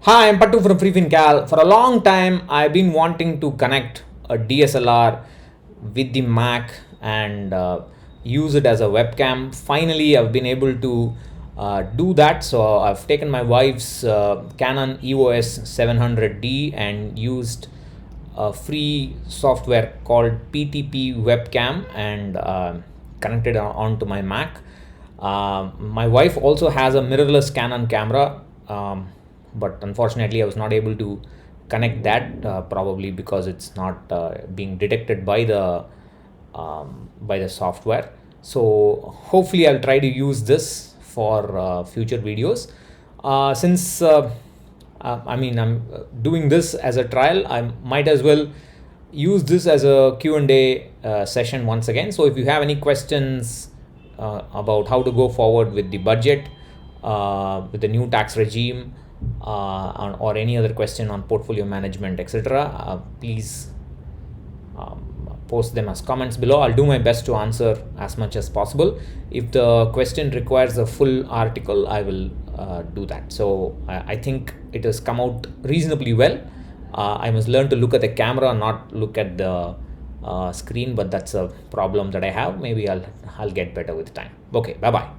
Hi, I'm Pattu from freefincal. For a long time, I've been wanting to connect a DSLR with the Mac and use it as a webcam. Finally, I've been able to do that. So I've taken my wife's Canon EOS 700D and used a free software called PTP webcam and connected onto my Mac. My wife also has a mirrorless Canon camera, but unfortunately, I was not able to connect that, probably because it's not being detected by the software. So hopefully, I'll try to use this for future videos. Since I'm doing this as a trial, I might as well use this as a Q&A session once again. So if you have any questions about how to go forward with the budget, with the new tax regime, or any other question on portfolio management, etc., please post them as comments below. I'll do my best to answer as much as possible. If the question requires a full article, I will do that. So I think it has come out reasonably well. I must learn to look at the camera, not look at the screen, but that's a problem that I have. Maybe I'll get better with time. Okay, bye bye.